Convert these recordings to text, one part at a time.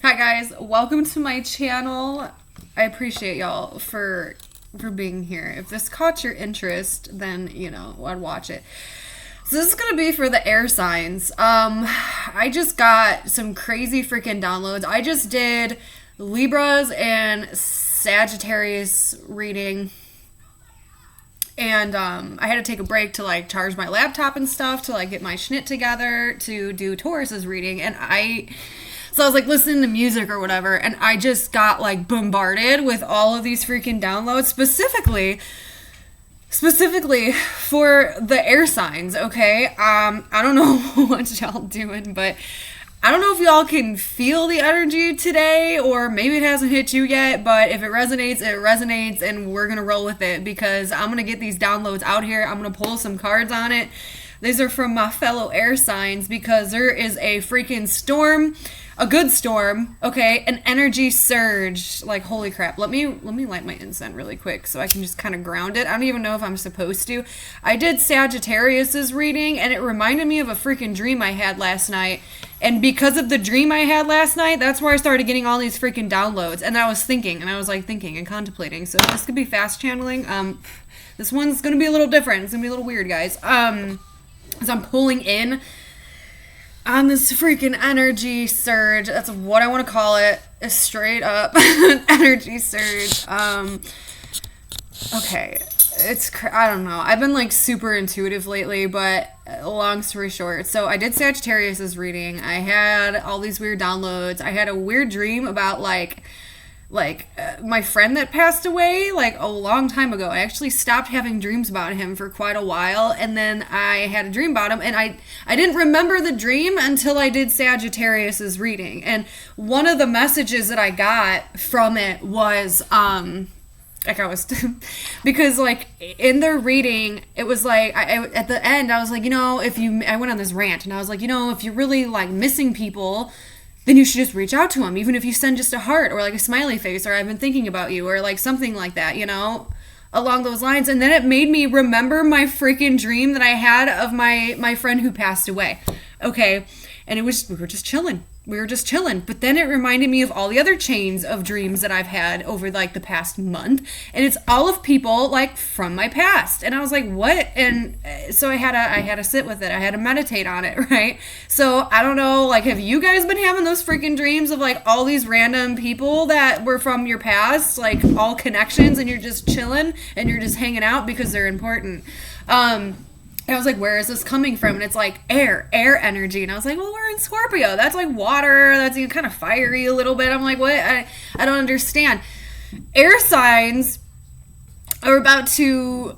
Hi guys, welcome to my channel. I appreciate y'all for being here. If this caught your interest, then I'd watch it. So this is gonna be for the air signs. I just got some crazy freaking downloads. I just did Libras and Sagittarius reading. And I had to take a break to charge my laptop and stuff to get my schnitt together to do Taurus's reading. So I was listening to music or whatever, and I just got bombarded with all of these freaking downloads, specifically for the air signs. Okay, I don't know what y'all doing, but I don't know if y'all can feel the energy today, or maybe it hasn't hit you yet, but if it resonates, and we're gonna roll with it because I'm gonna get these downloads out here. I'm gonna pull some cards on it. These are from my fellow air signs because there is a freaking storm, a good storm, okay, an energy surge. Holy crap. Let me light my incense really quick so I can just kind of ground it. I don't even know if I'm supposed to. I did Sagittarius's reading, and it reminded me of a freaking dream I had last night. And because of the dream I had last night, that's where I started getting all these freaking downloads. And I was thinking and contemplating. So this could be fast channeling. This one's going to be a little different. It's going to be a little weird, guys. As I'm pulling in on this freaking energy surge. That's what I want to call it. A straight up energy surge. Okay. I don't know. I've been super intuitive lately, but long story short. So I did Sagittarius's reading. I had all these weird downloads. I had a weird dream about my friend that passed away a long time ago. I actually stopped having dreams about him for quite a while, and then I had a dream about him, and I didn't remember the dream until I did Sagittarius's reading. And one of the messages that I got from it was because in their reading, it was I at the end I was I went on this rant, and I was if you're really missing people, then you should just reach out to them, even if you send just a heart or a smiley face or I've been thinking about you or something like that, along those lines. And then it made me remember my freaking dream that I had of my friend who passed away. Okay. And we were just chilling. But then it reminded me of all the other chains of dreams that I've had over the past month. And it's all of people from my past. And I was what? And so I had to sit with it. I had to meditate on it, right? So I don't know, have you guys been having those freaking dreams of all these random people that were from your past, all connections, and you're just chilling and you're just hanging out because they're important? And I was where is this coming from? And it's air energy. And I was well, we're in Scorpio. That's water. That's kind of fiery a little bit. I'm what? I don't understand. Air signs are about to,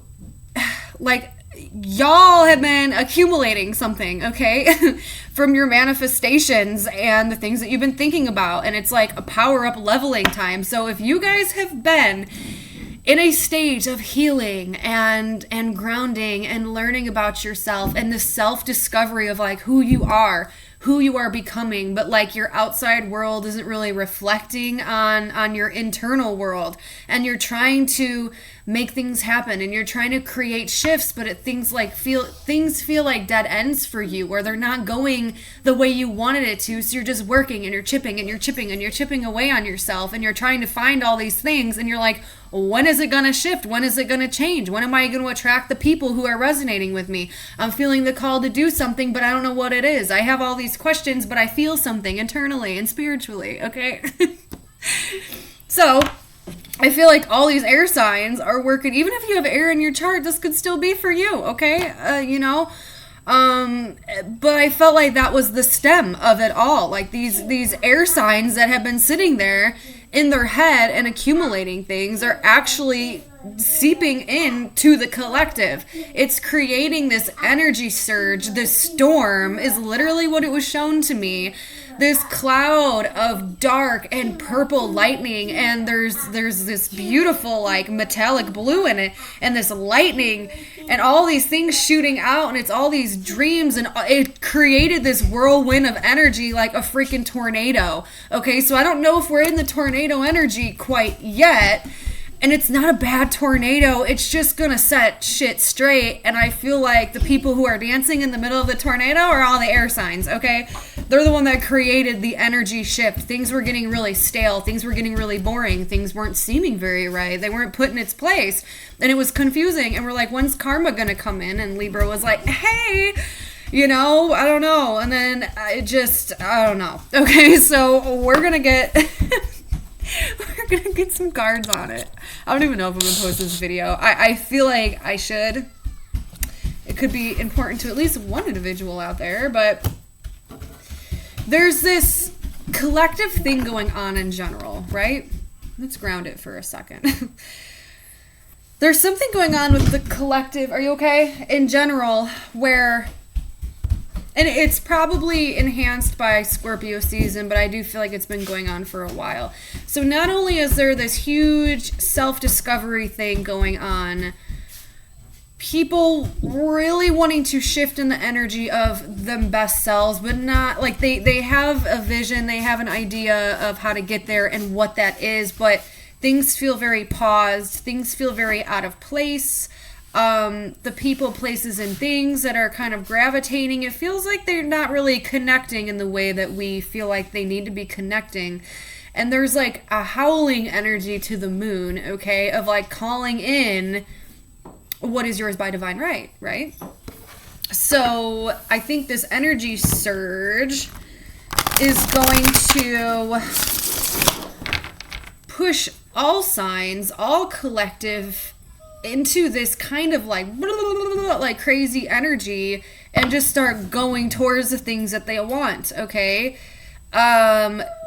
y'all have been accumulating something, okay? From your manifestations and the things that you've been thinking about. And it's a power up leveling time. So if you guys have been in a stage of healing and grounding and learning about yourself and the self-discovery of who you are becoming, but your outside world isn't really reflecting on your internal world, and you're trying to make things happen and you're trying to create shifts, but things feel like dead ends for you, or they're not going the way you wanted it to. So you're just working and you're chipping and you're chipping and you're chipping away on yourself, and you're trying to find all these things, and you're when is it going to shift? When is it going to change? When am I going to attract the people who are resonating with me? I'm feeling the call to do something, but I don't know what it is. I have all these questions, but I feel something internally and spiritually, okay? So I feel all these air signs are working. Even if you have air in your chart, this could still be for you, okay? But I felt that was the stem of it all. These air signs that have been sitting there in their head and accumulating things are actually seeping into the collective. It's creating this energy surge. This storm is literally what it was shown to me. This cloud of dark and purple lightning, and there's this beautiful metallic blue in it, and this lightning and all these things shooting out, and it's all these dreams, and it created this whirlwind of energy like a freaking tornado. Okay, so I don't know if we're in the tornado energy quite yet, and it's not a bad tornado. It's just gonna set shit straight, and I feel the people who are dancing in the middle of the tornado are all the air signs, okay? They're the one that created the energy shift. Things were getting really stale. Things were getting really boring. Things weren't seeming very right. They weren't put in its place. And it was confusing. And we're like, when's karma going to come in? And Libra was like, hey, I don't know. And then I don't know. Okay, so we're going to get... we're going to get some cards on it. I don't even know if I'm going to post this video. I feel like I should. It could be important to at least one individual out there, but there's this collective thing going on in general, right? Let's ground it for a second. There's something going on with the collective, are you okay? In general, where, and it's probably enhanced by Scorpio season, but I do feel like it's been going on for a while. So not only is there this huge self-discovery thing going on, people really wanting to shift in the energy of them best selves, but not like they have a vision, they have an idea of how to get there and what that is, but things feel very paused, things feel very out of place. The people, places, and things that are kind of gravitating, it feels like they're not really connecting in the way that we feel like they need to be connecting. And there's like a howling energy to the moon, okay, of like calling in what is yours by divine right? So I think this energy surge is going to push all signs, all collective into this kind of like crazy energy and just start going towards the things that they want, okay?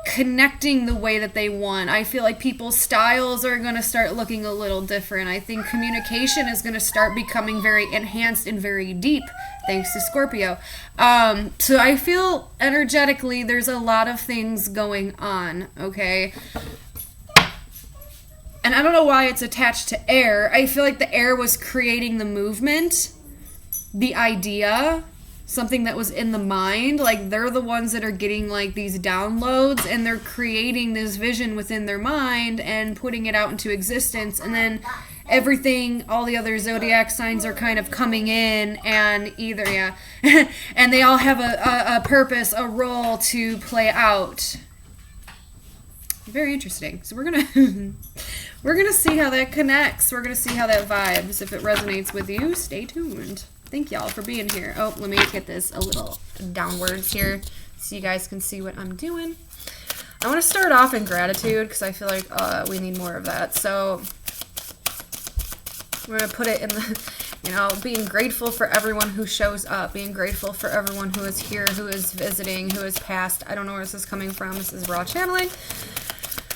Connecting the way that they want. I feel like people's styles are going to start looking a little different. I think communication is going to start becoming very enhanced and very deep, thanks to Scorpio. So I feel energetically there's a lot of things going on, okay? And I don't know why it's attached to air. I feel like the air was creating the movement, the idea, something that was in the mind. Like they're the ones that are getting like these downloads and they're creating this vision within their mind and putting it out into existence. And then everything, all the other zodiac signs are kind of coming in and and they all have a purpose, a role to play out. Very interesting. So we're gonna see how that connects. We're gonna see how that vibes. If it resonates with you, stay tuned. Thank y'all for being here. Oh, let me get this a little downwards here so you guys can see what I'm doing. I want to start off in gratitude because I feel like we need more of that. So we're going to put it in the, being grateful for everyone who shows up, being grateful for everyone who is here, who is visiting, who is past. I don't know where this is coming from. This is raw channeling.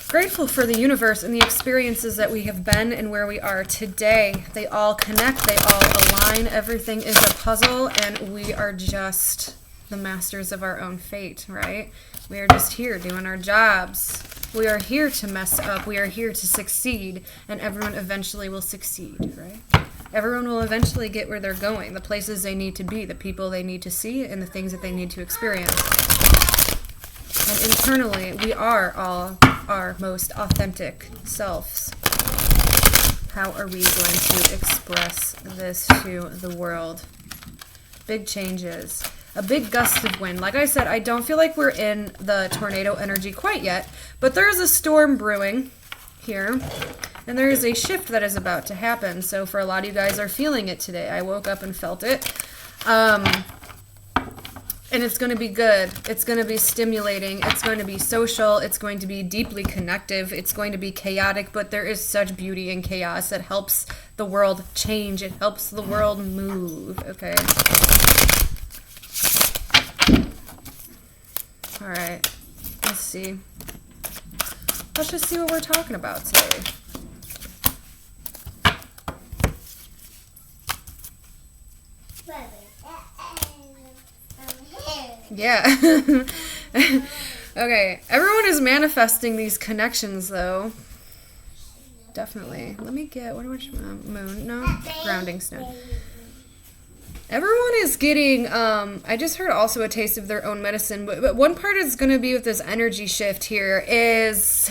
Grateful for the universe and the experiences that we have been and where we are today. They all connect, they all align, everything is a puzzle, and we are just the masters of our own fate, right? We are just here doing our jobs. We are here to mess up, we are here to succeed, and everyone eventually will succeed, right? Everyone will eventually get where they're going, the places they need to be, the people they need to see, and the things that they need to experience. And internally, we are all our most authentic selves. How are we going to express this to the world? Big changes. A big gust of wind. Like I said, I don't feel like we're in the tornado energy quite yet, but there is a storm brewing here, and there is a shift that is about to happen. So for a lot of you guys are feeling it today. I woke up and felt it. And it's going to be good. It's going to be stimulating. It's going to be social. It's going to be deeply connective. It's going to be chaotic, but there is such beauty in chaos. It helps the world change. It helps the world move. Okay. All right. Let's see. Let's just see what we're talking about today. Yeah. Okay. Everyone is manifesting these connections, though. Definitely. Let me get... moon? No. Grounding stone. Everyone is getting... I just heard also a taste of their own medicine. But one part is going to be with this energy shift here is...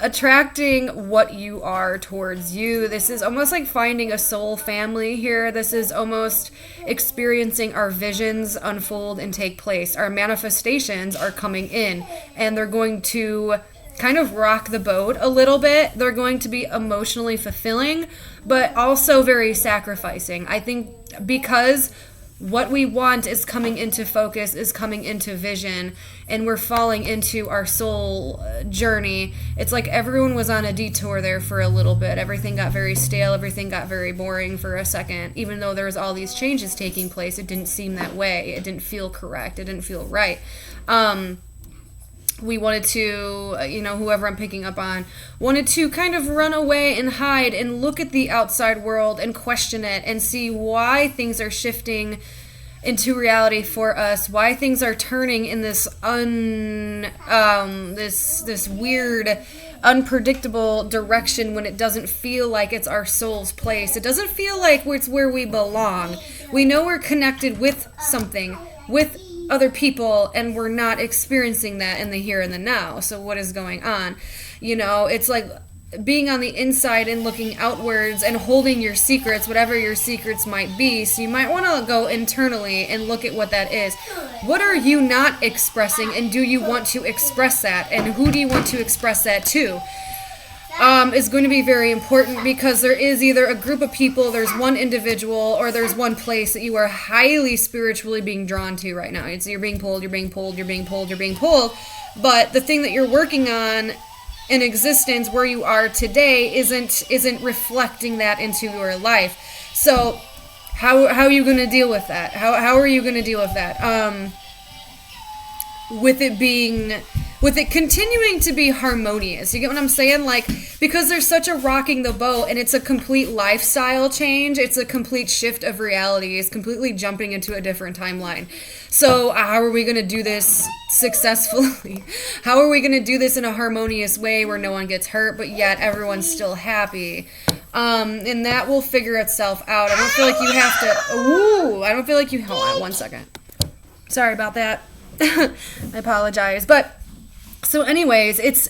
attracting what you are towards you. This is almost like finding a soul family here. This is almost experiencing our visions unfold and take place. Our manifestations are coming in, and they're going to kind of rock the boat a little bit. They're going to be emotionally fulfilling, but also very sacrificing. I think because what we want is coming into focus, is coming into vision, and we're falling into our soul journey. It's like everyone was on a detour there for a little bit. Everything got very stale. Everything got very boring for a second. Even though there was all these changes taking place, it didn't seem that way. It didn't feel correct. It didn't feel right. We wanted to, whoever I'm picking up on, wanted to kind of run away and hide and look at the outside world and question it and see why things are shifting into reality for us, why things are turning in this this weird, unpredictable direction when it doesn't feel like it's our soul's place. It doesn't feel like it's where we belong. We know we're connected with something, with other people, and we're not experiencing that in the here and the now. So what is going on? It's like being on the inside and looking outwards and holding your secrets, whatever your secrets might be. So you might want to go internally and look at what that is. What are you not expressing, and do you want to express that, and who do you want to express that to? Is going to be very important, because there is either a group of people, there's one individual, or there's one place that you are highly spiritually being drawn to right now. You're being pulled, you're being pulled, you're being pulled, you're being pulled. But the thing that you're working on in existence, where you are today, isn't reflecting that into your life. So how are you going to deal with that? How are you going to deal with that? With it continuing to be harmonious. You get what I'm saying? Like, because there's such a rocking the boat, and it's a complete lifestyle change. It's a complete shift of reality. It's completely jumping into a different timeline. So how are we going to do this successfully? How are we going to do this in a harmonious way where no one gets hurt, but yet everyone's still happy? And that will figure itself out. I don't feel like you have to... Hold on 1 second. Sorry about that. I apologize. But... So anyways, it's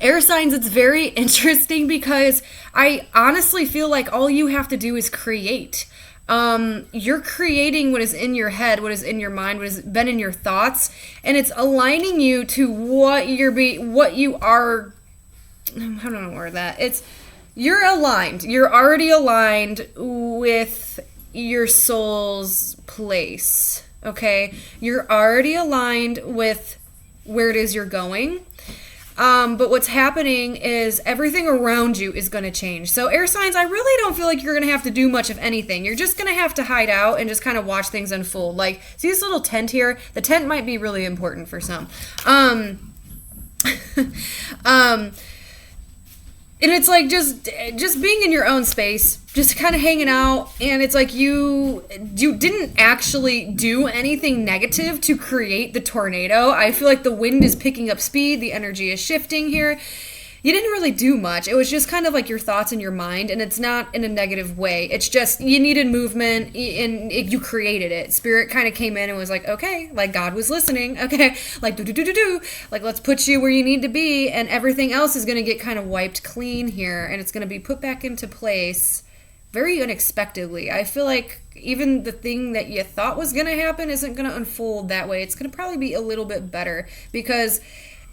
air signs. It's very interesting, because I honestly feel like all you have to do is create. You're creating what is in your head, what is in your mind, what has been in your thoughts, and it's aligning you to what you are. How do I word that? You're aligned. You're already aligned with your soul's place. Okay, you're already aligned with where it is you're going. But what's happening is everything around you is going to change. So air signs, I really don't feel like you're going to have to do much of anything. You're just going to have to hide out and just kind of watch things unfold. Like, see this little tent here? The tent might be really important for some. And it's like just being in your own space, just kind of hanging out, and it's like you didn't actually do anything negative to create the tornado. I feel like the wind is picking up speed, the energy is shifting here. You didn't really do much. It was just kind of like your thoughts in your mind, and it's not in a negative way. It's just you needed movement, and you created it. Spirit kind of came in and was like, okay, like God was listening. Okay, like do. Like, let's put you where you need to be, and everything else is going to get kind of wiped clean here, and it's going to be put back into place very unexpectedly. I feel like even the thing that you thought was going to happen isn't going to unfold that way. It's going to probably be a little bit better, because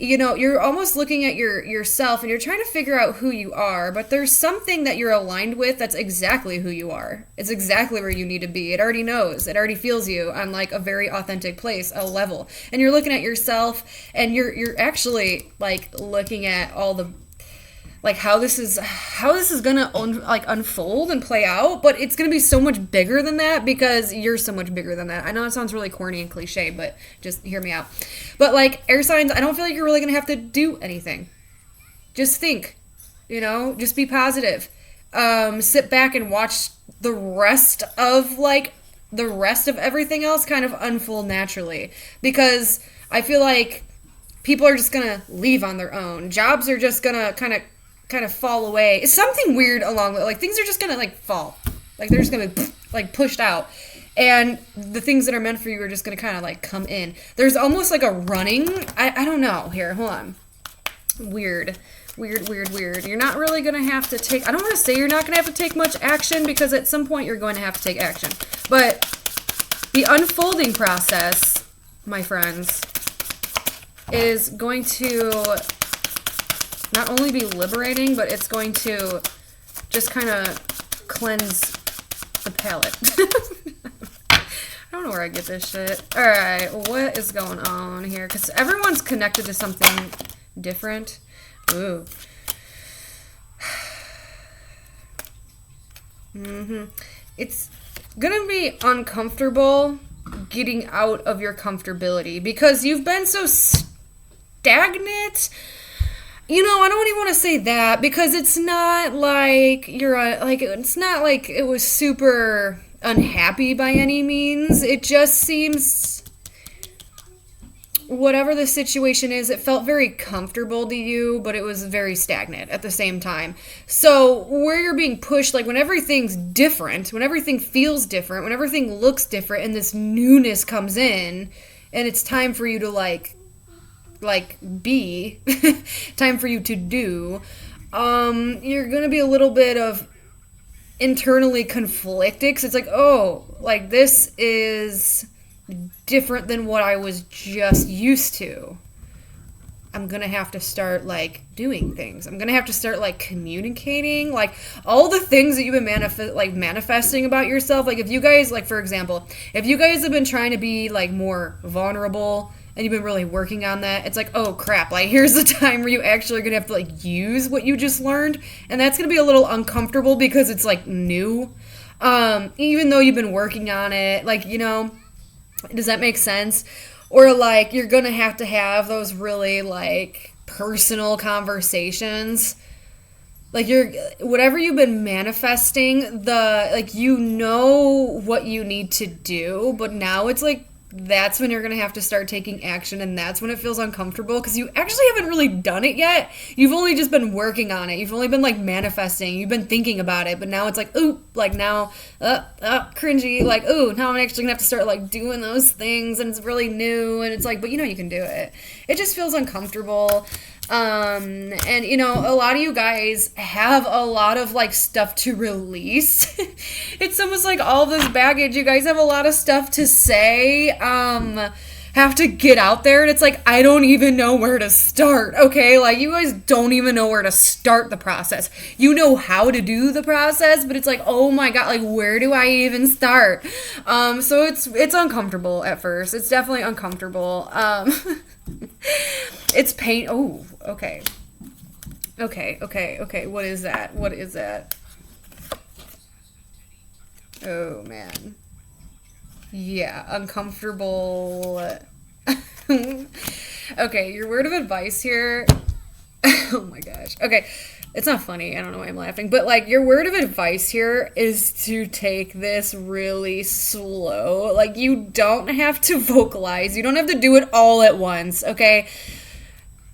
you're almost looking at yourself and you're trying to figure out who you are, but there's something that you're aligned with that's exactly who you are. It's exactly where you need to be. It already knows. It already feels you on like a very authentic place, a level. And you're looking at yourself, and you're actually like looking at all the like how this is gonna unfold and play out, but it's gonna be so much bigger than that, because you're so much bigger than that. I know it sounds really corny and cliche, but just hear me out. But like air signs, I don't feel like you're really gonna have to do anything. Just think, just be positive. Sit back and watch the rest of everything else kind of unfold naturally, because I feel like people are just gonna leave on their own. Jobs are just gonna kind of fall away. It's something weird along with, like, things are just gonna like fall, like they're just gonna be like pushed out, and the things that are meant for you are just gonna kind of like come in. There's almost like a running. I don't know. Here, hold on. Weird Weird. You're not really going to have to take, I don't want to say you're not going to have to take much action, because at some point you're going to have to take action. But the unfolding process, my friends, is going to not only be liberating, but it's going to just kind of cleanse the palate. I don't know where I get this shit. Alright, what is going on here? Because everyone's connected to something different. Ooh. It's gonna be uncomfortable getting out of your comfortability, because you've been so stagnant. You know, I don't even want to say that, because it's not like it's not like it was super unhappy by any means. It just seems, whatever the situation is, it felt very comfortable to you, but it was very stagnant at the same time. So where you're being pushed, like when everything's different, when everything feels different, when everything looks different, and this newness comes in, and it's time for you to like be time for you to do, you're gonna be a little bit of internally conflicted, because it's like, oh, like this is different than what I was just used to. I'm gonna have to start like doing things. I'm gonna have to start like communicating, like all the things that you've been manifesting about yourself. Like if you guys, like for example, if you guys have been trying to be like more vulnerable, and you've been really working on that, it's like, oh crap, like here's the time where you actually are gonna have to like use what you just learned, and that's gonna be a little uncomfortable because it's like new, even though you've been working on it. Like, you know, does that make sense? Or like you're gonna have to have those really like personal conversations, like whatever you've been manifesting, you know what you need to do, but now it's like, that's when you're going to have to start taking action, and that's when it feels uncomfortable, because you actually haven't really done it yet. You've only just been working on it. You've only been, like, manifesting. You've been thinking about it, but now it's like, ooh, like, now, cringy, like, ooh, now I'm actually going to have to start, like, doing those things, and it's really new, and it's like, but you know you can do it. It just feels uncomfortable. And you know, a lot of you guys have a lot of like stuff to release. It's almost like all this baggage. You guys have a lot of stuff to say, have to get out there, and it's like, I don't even know where to start. Okay, like you guys don't even know where to start the process. You know how to do the process, but it's like, oh my god, like where do I even start? So it's uncomfortable at first. It's definitely uncomfortable. It's pain. Oh, okay. What is that? Oh, man. Yeah, uncomfortable. Okay, your word of advice here. Oh my gosh. Okay, it's not funny. I don't know why I'm laughing. But, like, your word of advice here is to take this really slow. Like, you don't have to vocalize. You don't have to do it all at once, okay?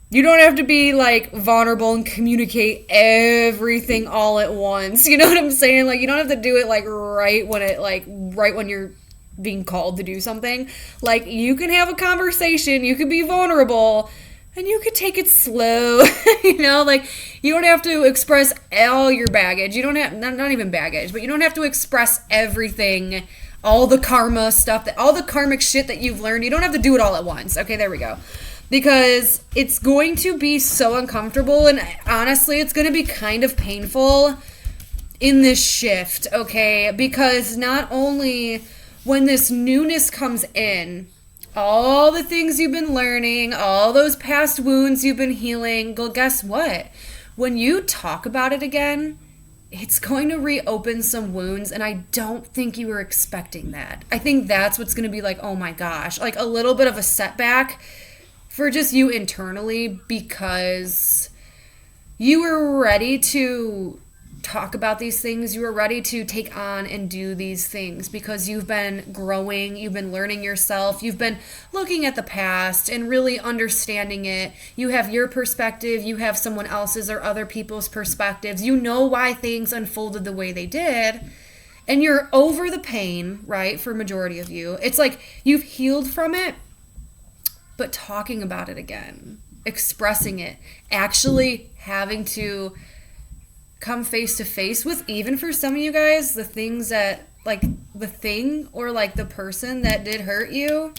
You don't have to be, like, vulnerable and communicate everything all at once. You know what I'm saying? Like, you don't have to do it, like, right when you're being called to do something. Like, you can have a conversation. You can be vulnerable. And you could take it slow. You know, like, you don't have to express all your baggage. You don't have, not even baggage, but you don't have to express everything, all the karma stuff, all the karmic shit that you've learned. You don't have to do it all at once. Okay, there we go. Because it's going to be so uncomfortable, and honestly, it's going to be kind of painful in this shift, okay? Because not only when this newness comes in, all the things you've been learning, all those past wounds you've been healing, well, guess what? When you talk about it again, it's going to reopen some wounds, and I don't think you were expecting that. I think that's what's going to be like, oh my gosh, like a little bit of a setback for just you internally, because you were ready to talk about these things. You were ready to take on and do these things because you've been growing, you've been learning yourself, you've been looking at the past and really understanding it. You have your perspective, you have someone else's or other people's perspectives. You know why things unfolded the way they did, and you're over the pain, right? For majority of you, it's like you've healed from it, but talking about it again, expressing it, actually having to come face to face with, even for some of you guys, the things that, like, the thing or, like, the person that did hurt you,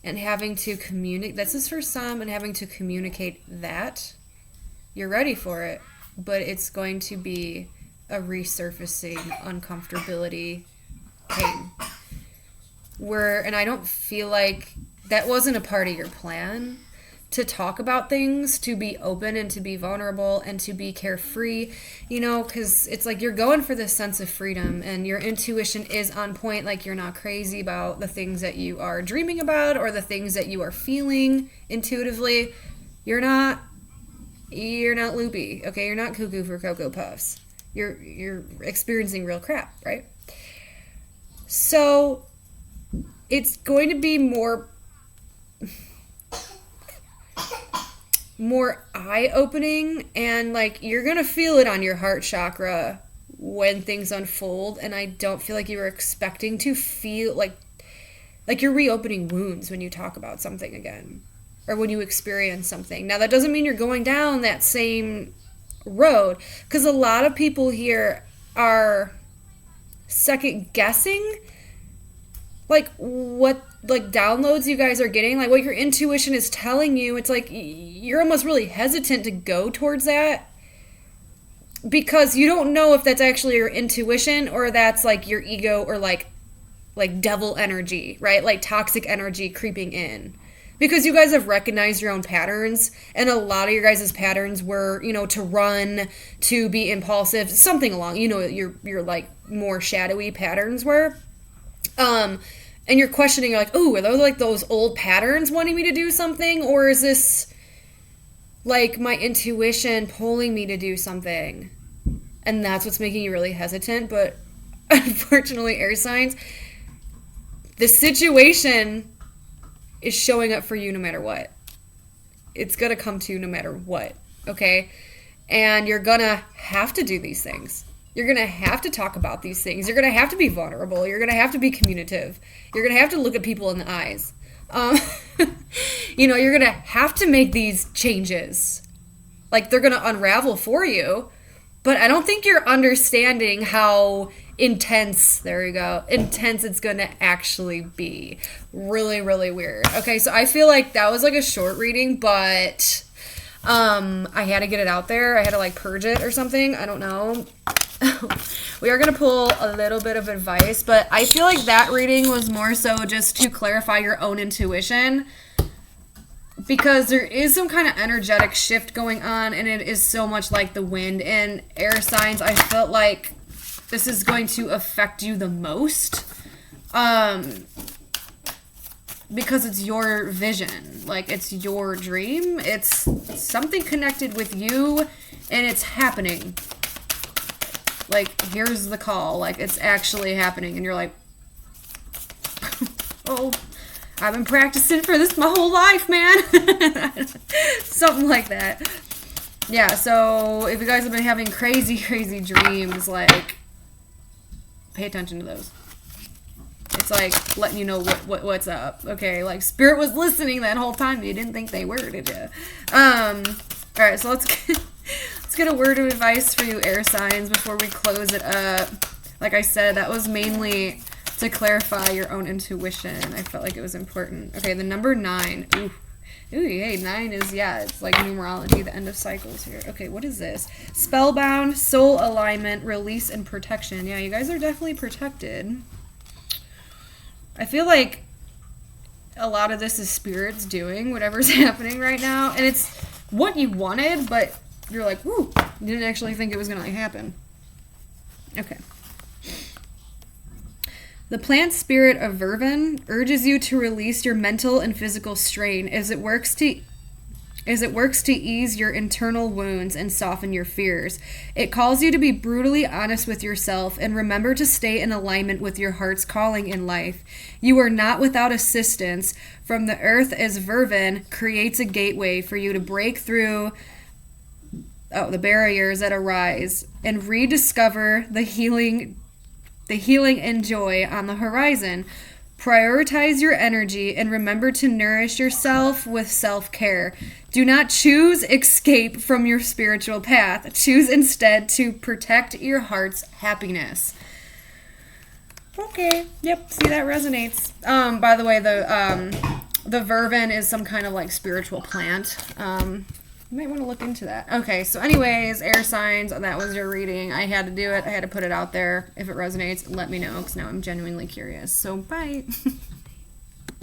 and having to communicate, this is for some, and having to communicate that. You're ready for it, but it's going to be a resurfacing uncomfortability pain. And I don't feel like that wasn't a part of your plan to talk about things, to be open and to be vulnerable and to be carefree, because it's like you're going for this sense of freedom and your intuition is on point. Like, you're not crazy about the things that you are dreaming about or the things that you are feeling intuitively. You're not loopy, okay? You're not cuckoo for Cocoa Puffs. You're experiencing real crap, right? So it's going to be more eye-opening, and like you're gonna feel it on your heart chakra when things unfold. And I don't feel like you were expecting to feel like you're reopening wounds when you talk about something again, or when you experience something. Now, that doesn't mean you're going down that same road, because a lot of people here are second guessing like what like downloads you guys are getting, like what your intuition is telling you. It's like you're almost really hesitant to go towards that because you don't know if that's actually your intuition or that's like your ego or like devil energy, right? Like toxic energy creeping in. Because you guys have recognized your own patterns, and a lot of your guys' patterns were, to run, to be impulsive, something along, your like more shadowy patterns were. And you're questioning, you're like, oh, are those like those old patterns wanting me to do something? Or is this like my intuition pulling me to do something? And that's what's making you really hesitant. But unfortunately, air signs, the situation is showing up for you no matter what. It's going to come to you no matter what, okay? And you're going to have to do these things. You're going to have to talk about these things. You're going to have to be vulnerable. You're going to have to be communicative. You're going to have to look at people in the eyes. You're going to have to make these changes. Like, they're going to unravel for you. But I don't think you're understanding how intense it's going to actually be. Really, really weird. Okay, so I feel like that was like a short reading, but I had to get it out there. I had to like purge it or something. I don't know. We are going to pull a little bit of advice, but I feel like that reading was more so just to clarify your own intuition, because there is some kind of energetic shift going on, and it is so much like the wind and air signs. I felt like this is going to affect you the most, because it's your vision, like it's your dream, it's something connected with you, and it's happening. Like, here's the call, like it's actually happening, and you're like, oh, I've been practicing for this my whole life, man. Something like that. Yeah, so if you guys have been having crazy, crazy dreams, like, pay attention to those. It's like letting you know what's up. Okay, like Spirit was listening that whole time. You didn't think they were, did you? Alright, so let's get a word of advice for you air signs before we close it up. Like I said, that was mainly to clarify your own intuition. I felt like it was important. Okay, the number 9. Ooh, hey, 9 is, it's like numerology, the end of cycles here. Okay, what is this? Spellbound, soul alignment, release, and protection. Yeah, you guys are definitely protected. I feel like a lot of this is spirits doing whatever's happening right now. And it's what you wanted, but you're like, woo, you didn't actually think it was going to happen. Okay. The plant spirit of Vervin urges you to release your mental and physical strain as it works to ease your internal wounds and soften your fears. It calls you to be brutally honest with yourself and remember to stay in alignment with your heart's calling in life. You are not without assistance from the earth, as Vervin creates a gateway for you to break through the barriers that arise and rediscover the healing and joy on the horizon. Prioritize your energy and remember to nourish yourself with self-care. Do not choose escape from your spiritual path. Choose instead to protect your heart's happiness. Okay. Yep. See, that resonates. By the way, the vervin is some kind of like spiritual plant. You might want to look into that. Okay, so anyways, air signs, that was your reading. I had to do it. I had to put it out there. If it resonates, let me know, because now I'm genuinely curious. So, bye.